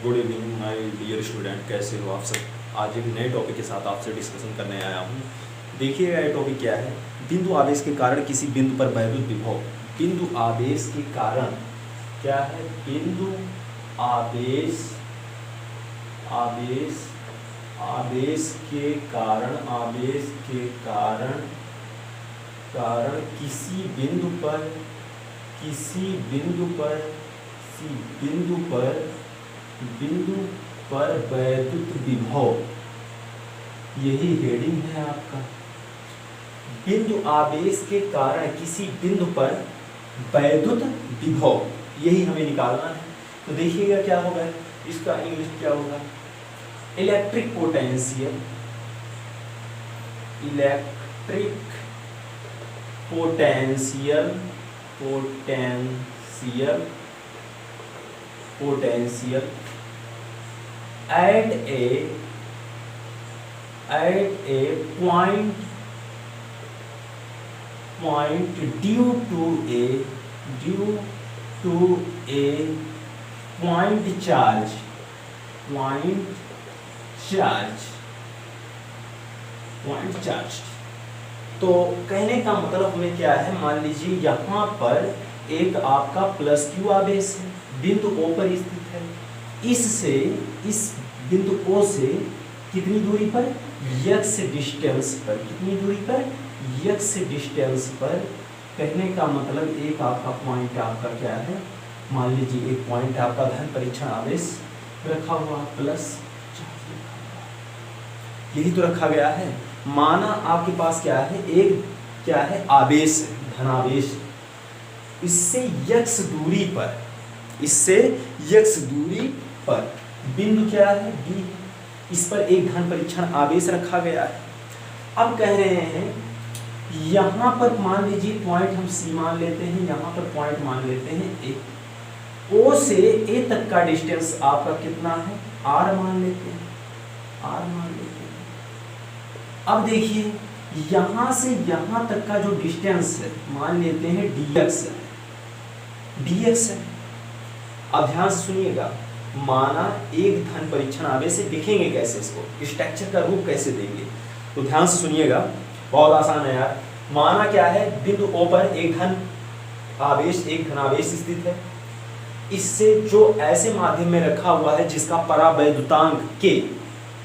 Good evening my dear student, कैसे हो आप सब। आज एक नए टॉपिक के साथ आपसे डिस्कशन करने आया हूँ। देखिएगा ये टॉपिक क्या है। बिंदु आवेश के कारण किसी बिंदु पर वैद्युत विभव। बिंदु आवेश के कारण क्या है? बिंदु आवेश आवेश आवेश के कारण किसी बिंदु पर वैद्युत विभव, यही हेडिंग है आपका। बिंदु आवेश के कारण किसी बिंदु पर वैद्युत विभव, यही हमें निकालना है। तो देखिएगा क्या होगा, इसका इंग्लिश क्या होगा? Electric potential at a point due to a point charge तो कहने का मतलब हमें क्या है, मान लीजिए यहाँ पर एक आपका प्लस क्यू आवेश है, बिंदु O पर स्थित है। इससे इस बिंदु O से कितनी दूरी पर? x डिस्टेंस पर। कितनी दूरी पर? x डिस्टेंस पर। कहने का मतलब एक आपका पॉइंट आपका क्या है, मान लीजिए एक पॉइंट आपका धन परीक्षण आवेश रखा हुआ, प्लस चार्ज रखा हुआ, यही तो रखा गया है। माना आपके पास क्या है, एक क्या है आवेश, धनावेश, इससे x दूरी पर बिंदु क्या है, B, इस पर एक धन परीक्षण आवेश रखा गया है। अब कह रहे हैं यहाँ पर मान लीजिए पॉइंट हम C मान लेते हैं, यहाँ पर पॉइंट मान लेते हैं A। O से A तक का डिस्टेंस आपका कितना है, R मान लेते हैं, अब देखिए यहाँ से यहाँ तक का जो डिस्टेंस है मान लेते हैं dx है। अब ध्यान से सुनिएगा, माना एक धन परीक्षण आवेश से लिखेंगे कैसे, इसको स्ट्रक्चर का रूप कैसे देंगे, तो ध्यान से सुनिएगा, बहुत आसान है यार। माना क्या है, बिंदु O पर एक धनावेश स्थित है। इससे जो ऐसे माध्यम में रखा हुआ है जिसका परावैद्युतांक के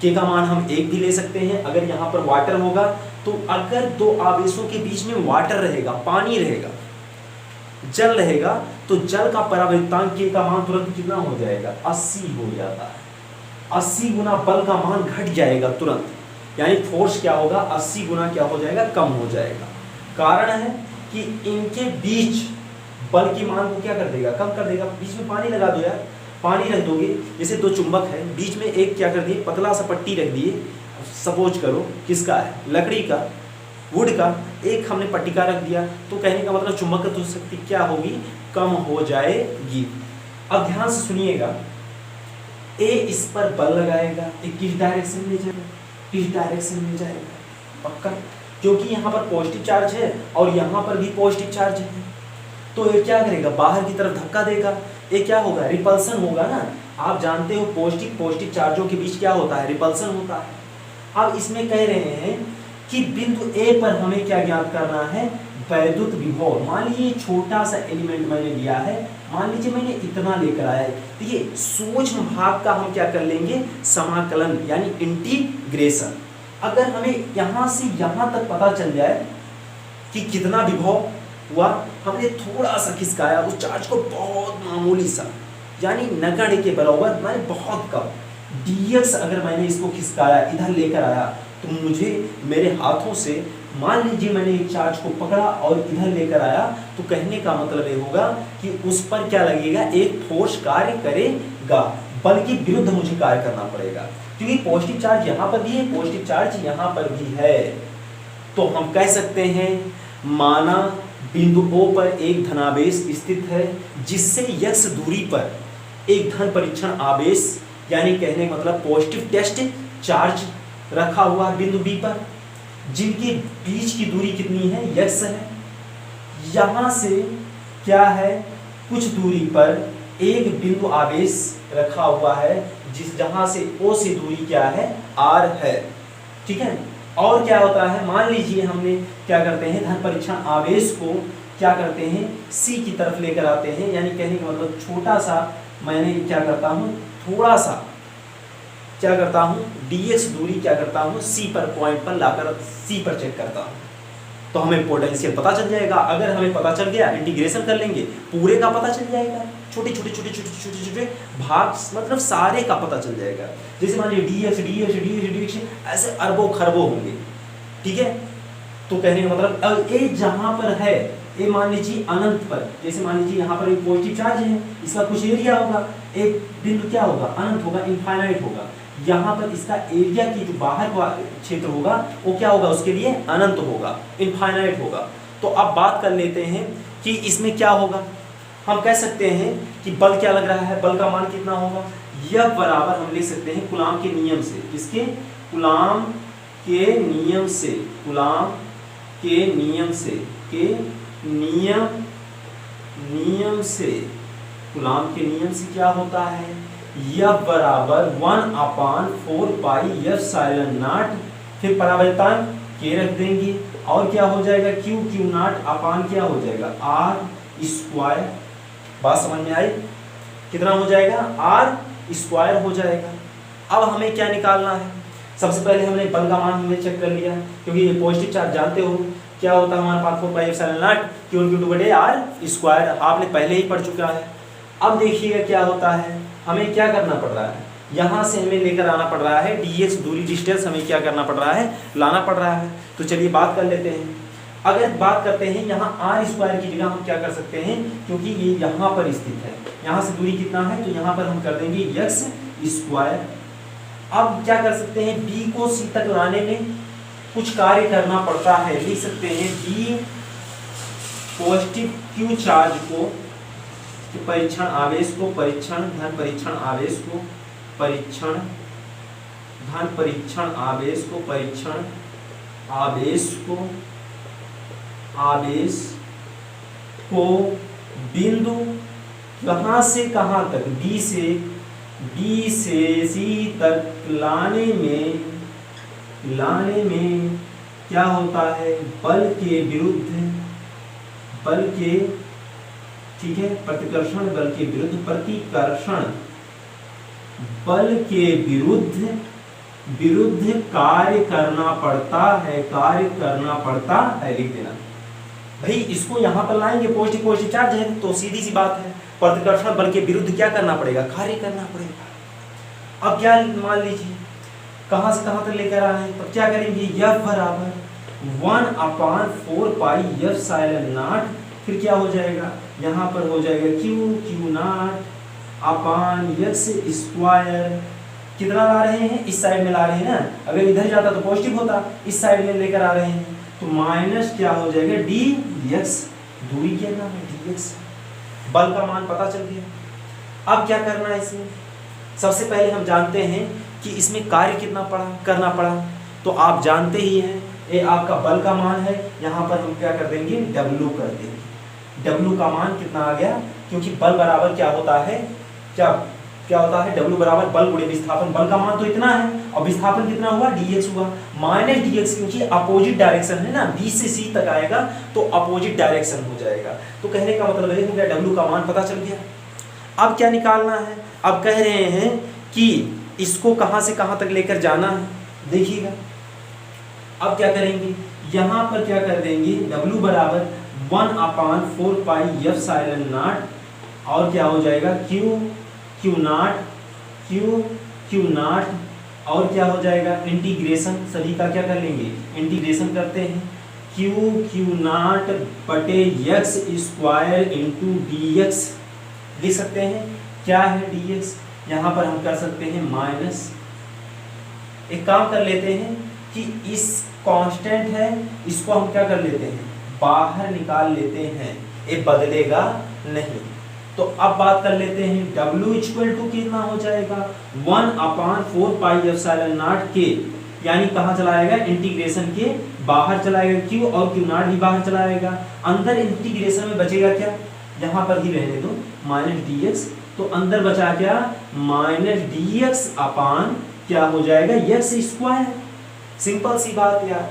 का मान हम 1 भी ले सकते हैं। अगर यहाँ पर वाटर होगा तो अगर दो आवेशों के बीच में वाटर रहेगा, पानी रहेगा, जल रहेगा, तो जल का परावैद्युतांक के का मान तुरंत कितना हो जाएगा, 80 हो जाता है। 80 गुना बल का मान घट जाएगा तुरंत, यानी फोर्स क्या होगा, 80 गुना क्या हो जाएगा, कम हो जाएगा। कारण है कि इनके बीच बल की मान को क्या कर देगा, कम कर देगा। बीच में पानी लगा दो यार, पानी रख दोगे, जैसे दो चुंबक है, बीच में एक क्या कर दिए, पतला सा पट्टी रख दिए, सपोज करो किसका है, लकड़ी का, वुड का, एक हमने पट्टिका रख दिया, तो कहने का मतलब चुंबकत्व शक्ति क्या होगी, कम हो जाएगी। अब ध्यान से सुनिएगा, ए इस पर बल लगाएगा, ये किस डायरेक्शन में जाएगा, इस डायरेक्शन में जाएगा पक्का, क्योंकि यहाँ पर पॉजिटिव चार्ज है और यहाँ पर भी पॉजिटिव चार्ज है। तो ये क्या करेगा, बाहर की तरफ धक्का देगा, ये क्या होगा, रिपल्सन होगा ना। आप जानते हो पॉजिटिव चार्जों के बीच क्या होता है, रिपल्सन होता है। अब इसमें कह रहे हैं कि बिंदु A पर हमें क्या ज्ञात करना है, वैद्युत विभव। मान लीजिए छोटा सा एलिमेंट मैंने लिया है, मान लीजिए मैंने इतना लेकर आया है, तो ये सूक्ष्म भाग का हम क्या कर लेंगे, समाकलन यानी इंटीग्रेशन। अगर हमें यहाँ से यहाँ तक पता चल जाए कि कितना विभव हुआ, हमने थोड़ा सा खिसकाया उस चार्ज को, बहुत मामूली सा, यानी नगण्य के बराबर, मैंने बहुत कम dx अगर मैंने इसको खिसकाया, इधर लेकर आया, तो मुझे मेरे हाथों से, मान लीजिए मैंने एक चार्ज को पकड़ा और इधर लेकर आया, तो कहने का मतलब ये होगा कि उस पर क्या लगेगा, एक फोर्स कार्य करेगा, बल के विरुद्ध मुझे कार्य करना पड़ेगा, क्योंकि पॉजिटिव चार्ज यहाँ पर भी है, पॉजिटिव चार्ज यहाँ पर भी है। तो हम कह सकते हैं, माना बिंदु O पर एक धनावेश स्थित है, जिससे x दूरी पर एक धन परीक्षण आवेश, यानी कहने का मतलब पॉजिटिव टेस्ट चार्ज रखा हुआ बिंदु B पर, जिनके बीच की दूरी कितनी है, x है। यहाँ से क्या है, कुछ दूरी पर एक बिंदु आवेश रखा हुआ है जहां से O से दूरी क्या है, R है, ठीक है। और क्या होता है, मान लीजिए हमने क्या करते हैं, धन परीक्षण आवेश को क्या करते हैं, C की तरफ लेकर आते हैं, यानी कहने का मतलब छोटा सा मैंने क्या करता हूँ, थोड़ा सा क्या करता हूँ, dx दूरी क्या करता हूँ, C पर पॉइंट पर लाकर C पर चेक करता हूँ, तो हमें पोटेंशियल पता चल जाएगा। अगर हमें पता चल गया, इंटीग्रेशन कर लेंगे, पूरे का पता चल जाएगा, छोटे छोटे छोटे छोटे छोटे छोटे भाग मतलब सारे का पता चल जाएगा। जैसे मान लीजिए dx ऐसे अरबों खरबों होंगे, ठीक है। तो कहने का मतलब ए जहां पर है, ए मान लीजिए अनंत पर, जैसे मान लीजिए यहाँ पर एक पॉजिटिव चार्ज है, इसका कुछ एरिया होगा, एक बिंदु क्या होगा, अनंत होगा, इनफाइनाइट होगा। यहाँ पर इसका एरिया की जो बाहर का क्षेत्र होगा वो क्या होगा, उसके लिए अनंत होगा, इनफाइनाइट होगा। तो अब बात कर लेते हैं कि इसमें क्या होगा। हम कह सकते हैं कि बल क्या लग रहा है, बल का मान कितना होगा, यह बराबर हम लिख सकते हैं कूलाम के नियम से, किसके, कूलाम के नियम से, कूलाम के नियम से, के नियम से, कूलाम के नियम से क्या होता है, यह बराबर 1/4 पाई एप्सिलॉन नॉट, फिर परावर्तन के रख देंगे और क्या हो जाएगा, क्यू नॉट अपान क्या हो जाएगा, आर स्क्वायर। बात समझ में आई, कितना हो जाएगा, आर स्क्वायर हो जाएगा। अब हमें क्या निकालना है, सबसे पहले हमने बल का मान हमने चेक कर लिया, क्योंकि ये पॉजिटिव चार्ज जानते हो क्या होता है हमारे पास, 4 पाई एप्सिलॉन नॉट Q/r², आपने पहले ही पढ़ चुका है। अब देखिएगा क्या होता है, हमें क्या करना पड़ रहा है, यहाँ से हमें लेकर आना पड़ रहा है dx दूरी, डिस्टेंस हमें क्या करना पड़ रहा है, लाना पड़ रहा है। तो चलिए बात कर लेते हैं। अगर बात करते हैं यहाँ r² की जगह हम क्या कर सकते हैं, क्योंकि ये यहाँ पर स्थित है, यहाँ से दूरी कितना है, तो यहाँ पर हम कर देंगे x²। अब क्या कर सकते हैं, b को c तक लाने में कुछ कार्य करना पड़ता है, लिख सकते हैं b पॉजिटिव q चार्ज को, परीक्षण आवेश को, परीक्षण धन परीक्षण आवेश को, परीक्षण धन परीक्षण आवेश को, परीक्षण आवेश को, आवेश को बिंदु कहाँ से कहाँ तक, B से C तक लाने में क्या होता है, बल के विरुद्ध, बल के, ठीक है, प्रतिकर्षण बल के विरुद्ध, प्रतिकर्षण बल के विरुद्ध कार्य करना पड़ता है, कार्य करना पड़ता है, लिख देना भाई। इसको यहाँ पर लाएंगे, पॉजिटिव चार्ज है तो सीधी सी बात है, प्रतिकर्षण बल के विरुद्ध क्या करना पड़ेगा, कार्य करना पड़ेगा। अब क्या मान लीजिए कहाँ से कहाँ तक लेकर आ रहे हैं, तो क्या करेंगे, F बराबर 1/4 पाई एप्सिलॉन नॉट, फिर क्या हो जाएगा, यहाँ पर हो जाएगा Q नॉट अपान x²। कितना ला रहे हैं, इस साइड में ला रहे हैं ना, अगर इधर जाता तो पॉजिटिव होता, इस साइड में लेकर आ रहे हैं, तो माइनस क्या हो जाएगा, dx, दूरी क्या नाम है, dx। बल का मान पता चल गया। अब क्या करना है इसमें, सबसे पहले हम जानते हैं कि इसमें कार्य कितना करना पड़ा, तो आप जानते ही हैं, ये आपका बल का मान है, यहाँ पर हम क्या कर देंगे, W कर देंगे। W का मान कितना आ गया, क्योंकि बल बराबर क्या होता है, क्या होता है, W बराबर बल गुणे विस्थापन, बल का मान तो इतना है और विस्थापन कितना हुआ, dx हुआ, माइनस dx, क्योंकि अपोजिट डायरेक्शन है ना, B से C तक आएगा तो अपोजिट डायरेक्शन हो जाएगा। तो कहने का मतलब ये हो गया, W का मान पता चल गया। अब क्या निकालना है, अब कह रहे हैं कि इसको कहाँ से कहाँ तक लेकर जाना है, देखिएगा। अब क्या करेंगे, यहाँ पर क्या कर देंगे, W बराबर 1/4 पाई एप्सिलॉन नॉट, और क्या हो जाएगा, Q नॉट, और क्या हो जाएगा, इंटीग्रेशन, सभी का क्या कर लेंगे, इंटीग्रेशन करते हैं, Q नॉट बटे x² इंटू dx, लिख सकते हैं, क्या है dx, यहाँ पर हम कर सकते हैं माइनस। एक काम कर लेते हैं कि इस कांस्टेंट है, इसको हम क्या कर लेते हैं, बाहर निकाल लेते हैं, ये बदलेगा नहीं। तो अब बात कर लेते हैं, W इक्वल टू कितना हो जाएगा, 1/4 पाई एप्सिलॉन नॉट के, यानी कहाँ चलाएगा, इंटीग्रेशन के बाहर चलाएगा Q, और Q नॉट भी बाहर चलाएगा, अंदर इंटीग्रेशन में बचेगा क्या, यहाँ पर ही रहने दो, माइनस dx तो अंदर बचा क्या, माइनस डी एक्स अपान क्या हो जाएगा, एक्स स्क्वायर। सिंपल सी बात यार।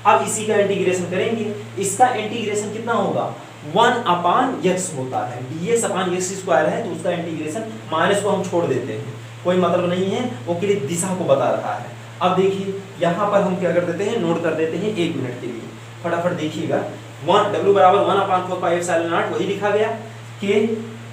अब इसी का इंटीग्रेशन करेंगे, इसका इंटीग्रेशन कितना होगा, 1 अपान एक्स होता है, डी एक्स अपान एक्स स्क्वायर है, तो उसका इंटीग्रेशन माइनस को हम छोड़ देते हैं, कोई मतलब नहीं है, वो केवल दिशा को बता रहा है। अब देखिए यहाँ पर हम क्या कर देते हैं, नोट कर देते हैं 1 मिनट के लिए, फटाफट देखिएगा। W बराबर 1 अपान 4 पाई एप्सिलॉन नॉट, वही लिखा गया कि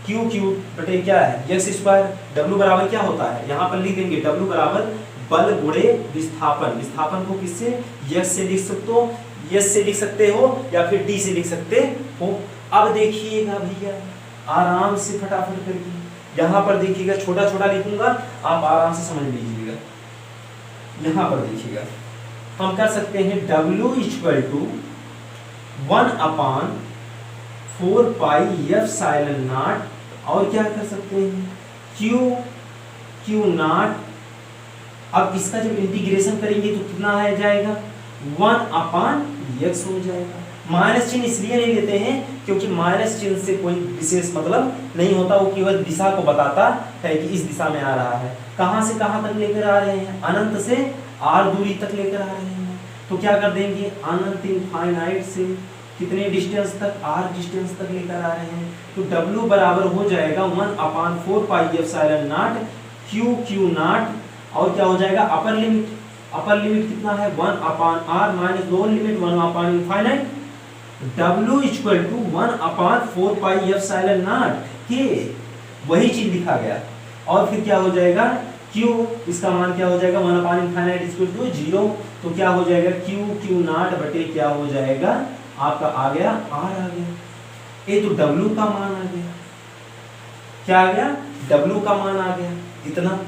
क्यू बटे क्या है, एक्स स्क्वायर। W बराबर क्या होता है, यहाँ पर लिख देंगे W बराबर बल गुणे विस्थापन। विस्थापन को किससे, एक्स से लिख सकते हो, एस से लिख सकते हो या फिर डी से लिख सकते हो। अब देखिएगा भैया आराम से फटाफट करके, यहाँ पर देखिएगा छोटा छोटा लिखूंगा, आप आराम से समझ लीजिएगा। यहाँ पर देखिएगा हम कर सकते हैं W equal to 1 upon 4 pi epsilon naught, और क्या कर सकते हैं क्यू नॉट। अब इसका जब इंटीग्रेशन करेंगे तो कितना आ जाएगा, 1 अपान एक्स हो जाएगा। माइनस चिन्ह इसलिए नहीं लेते हैं क्योंकि माइनस चिन्ह से कोई विशेष मतलब नहीं होता, वो केवल दिशा को बताता है कि इस दिशा में आ रहा है। कहां से कहां तक लेकर आ रहे हैं, अनंत से आर दूरी तक लेकर आ रहे हैं। तो क्या कर देंगे, अनंत इनफाइनाइट से कितने डिस्टेंस तक, आर डिस्टेंस तक लेकर आ रहे हैं। तो W बराबर हो जाएगा 1 upon 4 pi epsilon not Q not, और क्या हो जाएगा अपर लिमिट, अपर लिमिट कितना है 1 upon r minus lower limit 1 upon infinite. W equal to 1 upon 4 pi epsilon not के, वही चीज लिखा गया। और फिर क्या हो जाएगा Q, इसका मान क्या हो जाएगा 1 अपान इनफाइनाइट इक्वल टू 0, तो क्या हो जाएगा क्यू नॉट बटे क्या हो जाएगा आपका आ गया R आ गया। ये तो W का मान आ गया, क्या आ गया, W का मान आ गया इतना।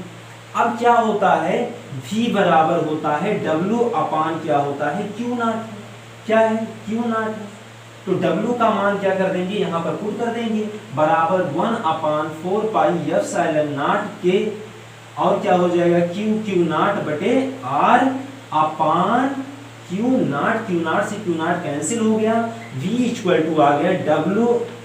अब क्या होता है, V बराबर होता है W अपान क्या होता है Q नॉट, क्या है Q नॉट। तो W का मान क्या कर देंगे, यहाँ पर पुट कर देंगे, बराबर 1 अपान 4 पाई एप्सिलॉन नॉट के, और क्या हो जाएगा क्यू नॉट बटे R अपान क्यू नॉट से क्यू नॉट कैंसिल हो गया। V इक्वल टू आ गया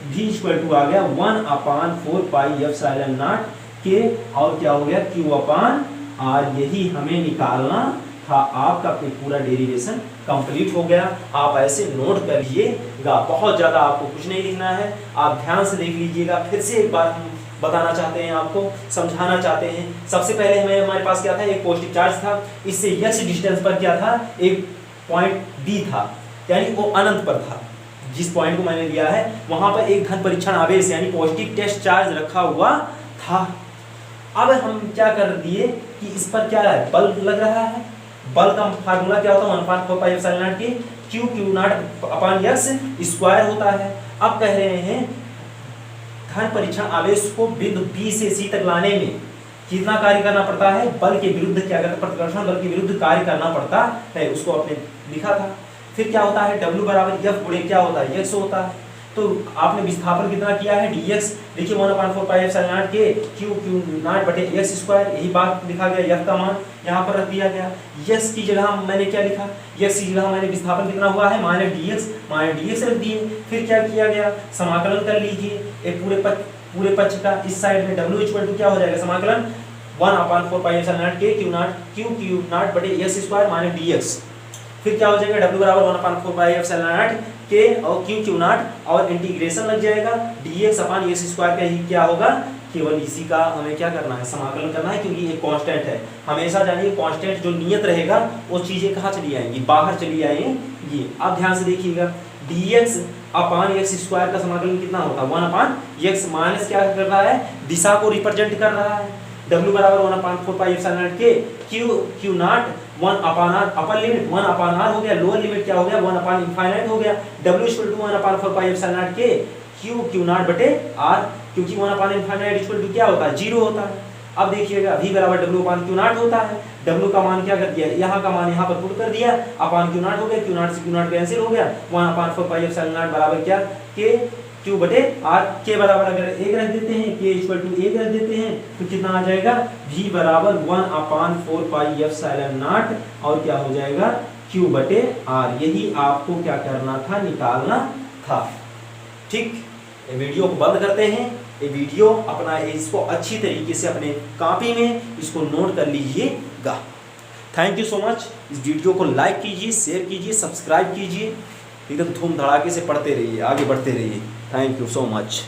V इक्वल टू आ गया 1 अपान 4 पाई एप्सिलॉन नॉट के, और क्या हो गया Q अपान R। यही हमें निकालना था। आपका पूरा डेरिवेशन कंप्लीट हो गया। आप ऐसे नोट कर लीजिएगा, बहुत ज़्यादा आपको कुछ नहीं लिखना है, आप ध्यान से देख लीजिएगा। फिर से एक बार हम बताना चाहते हैं, आपको समझाना चाहते हैं। सबसे पहले हमारे पास क्या था, एक पॉजिटिव चार्ज था, इससे x डिस्टेंस पर क्या था, एक पॉइंट B था, यानी वो अनंत पर था। जिस पॉइंट को मैंने लिया है वहां पर एक धन परीक्षण आवेश यानी पॉजिटिव टेस्ट चार्ज रखा हुआ था। अब हम क्या कर दिए कि इस पर क्या है, बल लग रहा है। बल का फार्मूला क्या होता है, 1/4 पाई एप्सिलॉन नॉट की Q not upon x square होता है। अब कह रहे हैं धन परीक्षण आवेश को बिंदु B से C तक लाने में कितना कार्य करना पड़ता है, बल के विरुद्ध क्या करता है, प्रतिकर्षण बल के विरुद्ध कार्य करना पड़ता है, उसको आपने लिखा था। फिर क्या होता है, W बराबर F गुणे क्या होता है, x होता है। तो आपने विस्थापन कितना किया है, dx, देखिए 1/4 पाई एप्सिलॉन नॉट के क्यू नॉट बटे x स्क्वायर, यही बात लिखा गया। F का मान यहाँ पर रख दिया गया। x की जगह मैंने क्या लिखा, x की जगह मैंने विस्थापन कितना हुआ है माइनस dx रख दिए। फिर क्या किया गया, समाकलन कर लीजिए एक पूरे पक्ष का, इस साइड में W इक्वल टू क्या हो जाएगा, समाकलन 1/4 पाई एप्सिलॉन नॉट के क्यू नॉट बटे x स्क्वायर माइनस dx। फिर क्या हो जाएगा, W बराबर 1/4 पाई एप्सिलॉन नॉट के और क्यू नॉट, और इंटीग्रेशन लग जाएगा dx अपान x स्क्वायर का ही क्या होगा, केवल इसी का हमें क्या करना है, समाकलन करना है, क्योंकि ये कांस्टेंट है। हमेशा जानिए कांस्टेंट जो नियत रहेगा वो चीजें कहाँ चली आएंगी, बाहर चली आएंगी। ये आप ध्यान से देखिएगा, dx अपान x स्क्वायर का समाकलन कितना होता है, 1/x माइनस क्या कर रहा है, दिशा को रिप्रेजेंट कर रहा है। W बराबर 1/4 पाई एप्सिलॉन नॉट के Q not 1 upon r, upper limit 1 upon r हो गया, लोअर लिमिट क्या हो गया 1 अपान इनफाइनाइट हो गया। W equal to 1/4 pi epsilon not के क्यू नॉट बटे r, क्योंकि 1 अपान इनफाइनाइट इक्वल टू क्या होता है, 0 होता है। अब देखिएगा V बराबर W अपान क्यू नॉट होता है। W का मान क्या कर दिया, यहाँ का मान यहाँ पर पुट कर दिया, अपान क्यू नॉट हो गया, क्यू नॉट से क्यू नॉट कैंसिल हो गया, 1/4 पाई एप्सिलॉन नॉट बराबर क्या, के क्यू बटे r। के बराबर अगर 1 रख देते हैं, के इक्वल टू 1 रख देते हैं, तो कितना आ जाएगा, V बराबर 1/4 पाई एप्सिलॉन नॉट, और क्या हो जाएगा Q बटे R। यही आपको क्या करना था, निकालना था। ठीक, वीडियो को बंद करते हैं। ये वीडियो अपना इसको अच्छी तरीके से अपने कॉपी में इसको नोट कर लीजिएगा। Thank you so much. इस वीडियो को लाइक कीजिए, शेयर कीजिए, सब्सक्राइब कीजिए, एकदम धूम धड़ाके से पढ़ते रहिए, आगे बढ़ते रहिए। Thank you so much.